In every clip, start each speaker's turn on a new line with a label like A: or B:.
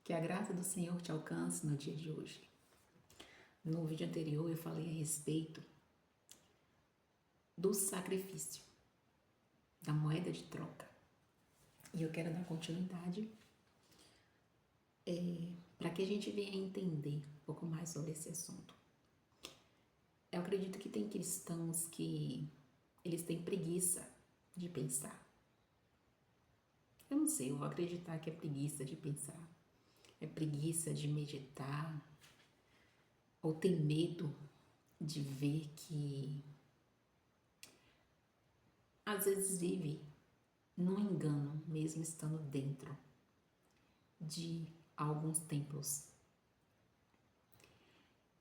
A: Que a graça do Senhor te alcance no dia de hoje. No vídeo anterior eu falei a respeito do sacrifício, da moeda de troca. E eu quero dar continuidade para que a gente venha entender um pouco mais sobre esse assunto. Eu acredito que tem cristãos que eles têm preguiça de pensar. Eu não sei, eu vou acreditar que é preguiça de pensar. É preguiça de meditar, ou tem medo de ver que às vezes vive num engano, mesmo estando dentro de alguns templos.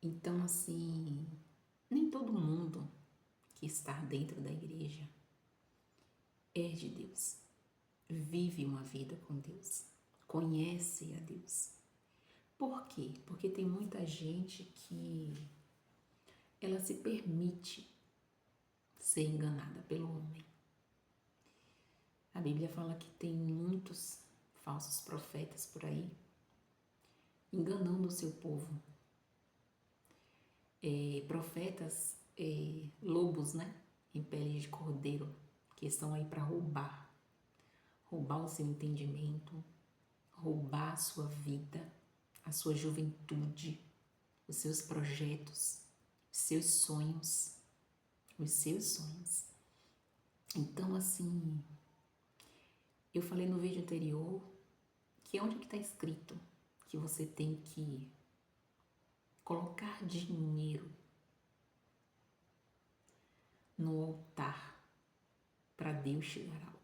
A: Então, assim, nem todo mundo que está dentro da igreja é de Deus, vive uma vida com Deus, conhece a Deus. Por quê? Porque tem muita gente que ela se permite ser enganada pelo homem. A Bíblia fala que tem muitos falsos profetas por aí, enganando o seu povo. Profetas, lobos, né? Em pele de cordeiro, que estão aí para roubar o seu entendimento, roubar a sua vida, a sua juventude, os seus projetos, os seus sonhos, os seus sonhos. Então, assim, eu falei no vídeo anterior que onde que está escrito que você tem que colocar dinheiro no altar para Deus te dar algo.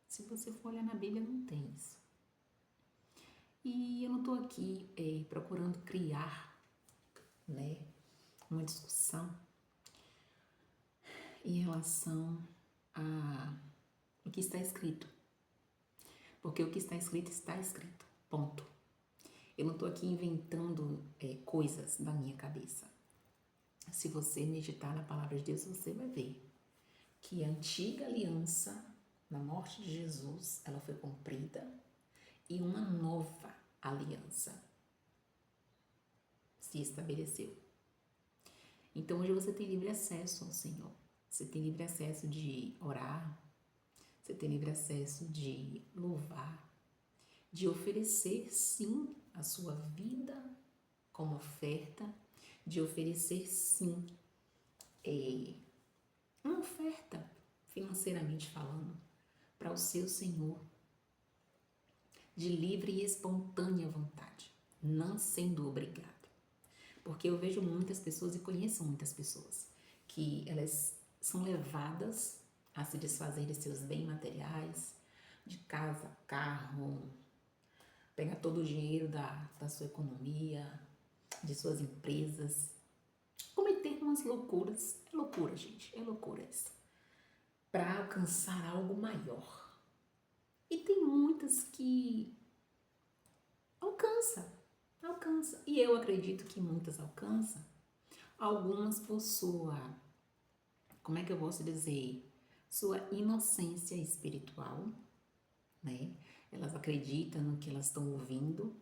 A: Se você for olhar na Bíblia, não tem isso. E eu não estou aqui procurando criar, né, uma discussão em relação a o que está escrito. Porque o que está escrito. Ponto. Eu não estou aqui inventando coisas da minha cabeça. Se você meditar na palavra de Deus, você vai ver que a antiga aliança, na morte de Jesus, ela foi cumprida e uma nova aliança se estabeleceu. Então hoje você tem livre acesso ao Senhor. Você tem livre acesso de orar, você tem livre acesso de louvar, de oferecer sim a sua vida como oferta, de oferecer sim uma oferta financeiramente falando para o seu Senhor, de livre e espontânea vontade, não sendo obrigado. Porque eu vejo muitas pessoas e conheço muitas pessoas que elas são levadas a se desfazer de seus bens materiais, de casa, carro, pegar todo o dinheiro da sua economia, de suas empresas, cometer umas loucuras. É loucura, gente, é loucura isso. Para alcançar algo maior. E tem muitas que alcança. E eu acredito que muitas alcançam. Algumas por sua, como é que eu posso dizer? Sua inocência espiritual, né? Elas acreditam no que elas estão ouvindo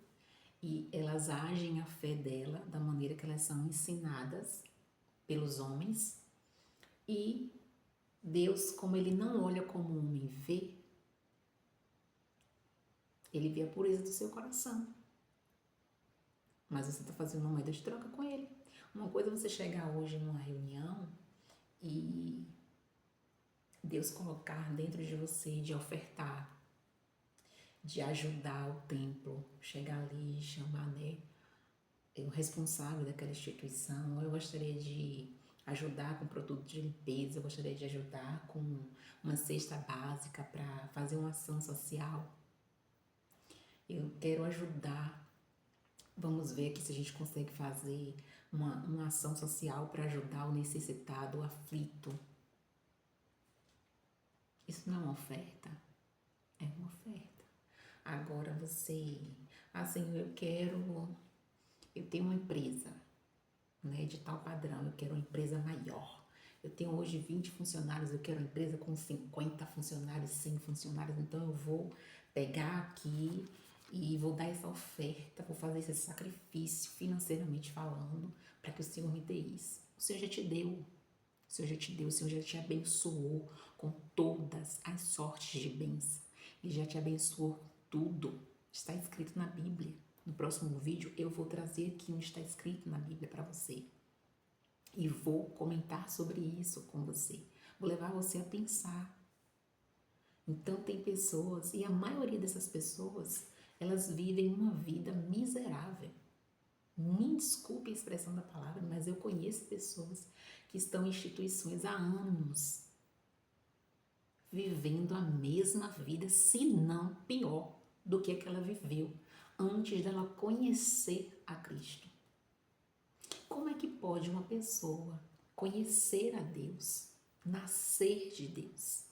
A: e elas agem a fé dela da maneira que elas são ensinadas pelos homens. E Deus, como ele não olha como o homem vê, ele vê a pureza do seu coração. Mas você está fazendo uma moeda de troca com ele. Uma coisa é você chegar hoje numa reunião e Deus colocar dentro de você de ofertar, de ajudar o templo, chegar ali e chamar, né, o responsável daquela instituição. Eu gostaria de ajudar com produto de limpeza, eu gostaria de ajudar com uma cesta básica para fazer uma ação social. Eu quero ajudar. Vamos ver aqui se a gente consegue fazer uma ação social para ajudar o necessitado, o aflito. Isso não é uma oferta? É uma oferta. Agora você, assim, eu tenho uma empresa, né, de tal padrão, eu quero uma empresa maior. Eu tenho hoje 20 funcionários, eu quero uma empresa com 50 funcionários, 100 funcionários, então eu vou pegar aqui e vou dar essa oferta, vou fazer esse sacrifício financeiramente falando, para que o Senhor me dê isso. O Senhor já te deu. O Senhor já te deu, o Senhor já te abençoou com todas as sortes de bens. Ele já te abençoou com tudo. Está escrito na Bíblia. No próximo vídeo eu vou trazer aqui onde está escrito na Bíblia para você. E vou comentar sobre isso com você. Vou levar você a pensar. Então tem pessoas, e a maioria dessas pessoas, elas vivem uma vida miserável. Me desculpe a expressão da palavra, mas eu conheço pessoas que estão em instituições há anos, vivendo a mesma vida, se não pior do que ela viveu antes dela conhecer a Cristo. Como é que pode uma pessoa conhecer a Deus, nascer de Deus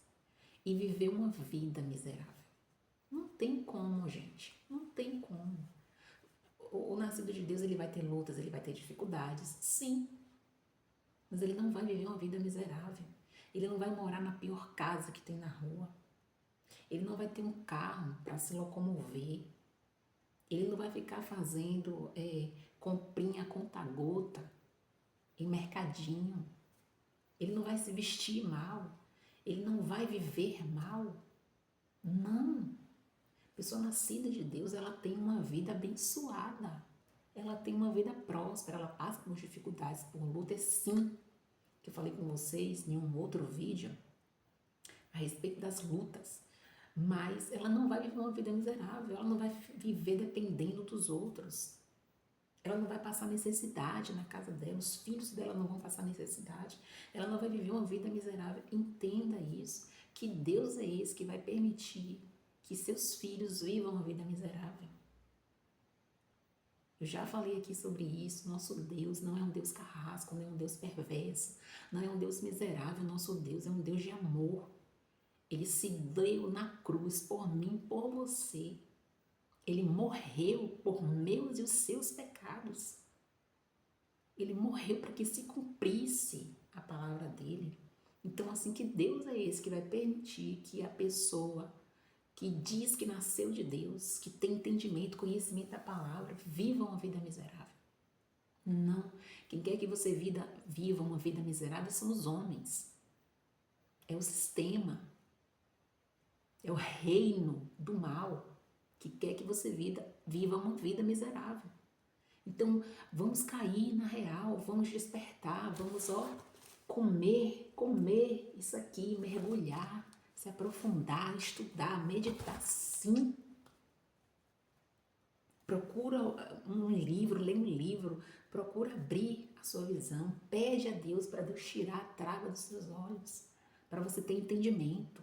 A: e viver uma vida miserável? Não tem como, gente. Não tem como. O nascido de Deus, ele vai ter lutas, ele vai ter dificuldades, sim. Mas ele não vai viver uma vida miserável. Ele não vai morar na pior casa que tem na rua. Ele não vai ter um carro para se locomover. Ele não vai ficar fazendo comprinha conta-gota em mercadinho. Ele não vai se vestir mal. Ele não vai viver mal. Não. A pessoa nascida de Deus, ela tem uma vida abençoada. Ela tem uma vida próspera. Ela passa por dificuldades, por lutas, sim. Que eu falei com vocês em um outro vídeo a respeito das lutas. Mas ela não vai viver uma vida miserável. Ela não vai viver dependendo dos outros. Ela não vai passar necessidade na casa dela, os filhos dela não vão passar necessidade, ela não vai viver uma vida miserável. Entenda isso, que Deus é esse que vai permitir que seus filhos vivam uma vida miserável. Eu já falei aqui sobre isso. Nosso Deus não é um Deus carrasco, não é um Deus perverso, não é um Deus miserável. Nosso Deus é um Deus de amor. Ele se deu na cruz por mim, por você. Ele morreu por meus e os seus pecados. Ele morreu para que se cumprisse a palavra dele. Então, assim, que Deus é esse que vai permitir que a pessoa que diz que nasceu de Deus, que tem entendimento, conhecimento da palavra, viva uma vida miserável? Não. Quem quer que você viva uma vida miserável são os homens. É o sistema. É o reino do mal que quer que você viva uma vida miserável. Então, vamos cair na real, vamos despertar, vamos, comer isso aqui, mergulhar, se aprofundar, estudar, meditar, sim. Procura um livro, lê um livro, procura abrir a sua visão, pede a Deus para Deus tirar a trava dos seus olhos, para você ter entendimento,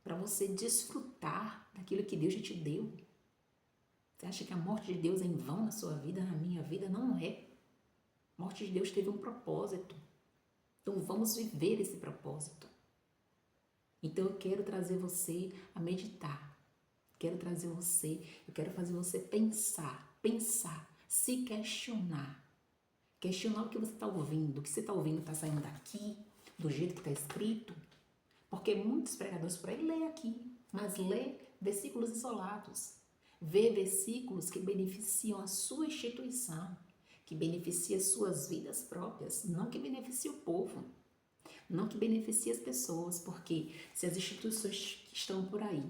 A: para você desfrutar daquilo que Deus já te deu. Você acha que a morte de Deus é em vão na sua vida, na minha vida? Não é. A morte de Deus teve um propósito. Então vamos viver esse propósito. Então eu quero trazer você a meditar. Eu quero fazer você pensar, se questionar. Questionar o que você está ouvindo. O que você está ouvindo está saindo daqui, do jeito que está escrito. Porque muitos pregadores por aí lê aqui, mas lê versículos isolados. Vê versículos que beneficiam a sua instituição, que beneficiam as suas vidas próprias, não que beneficie o povo, não que beneficie as pessoas, porque se as instituições que estão por aí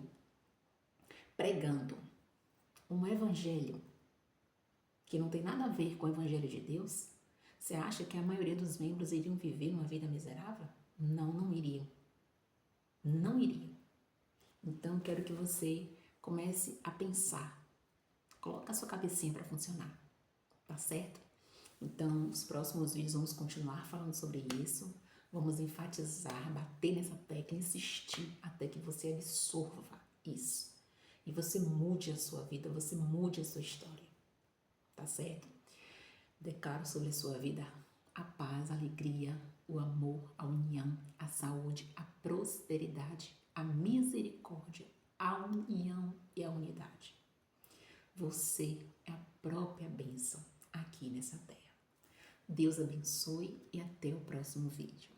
A: pregando um evangelho que não tem nada a ver com o evangelho de Deus, você acha que a maioria dos membros iriam viver uma vida miserável? Não, não iriam. Não iriam. Então, eu quero que você comece a pensar. Coloca a sua cabecinha para funcionar. Tá certo? Então, nos próximos vídeos vamos continuar falando sobre isso. Vamos enfatizar, bater nessa tecla, insistir até que você absorva isso. E você mude a sua vida, você mude a sua história. Tá certo? Declaro sobre a sua vida a paz, a alegria, o amor, a união, a saúde, a prosperidade, a misericórdia, a união e a unidade. Você é a própria bênção aqui nessa terra. Deus abençoe e até o próximo vídeo.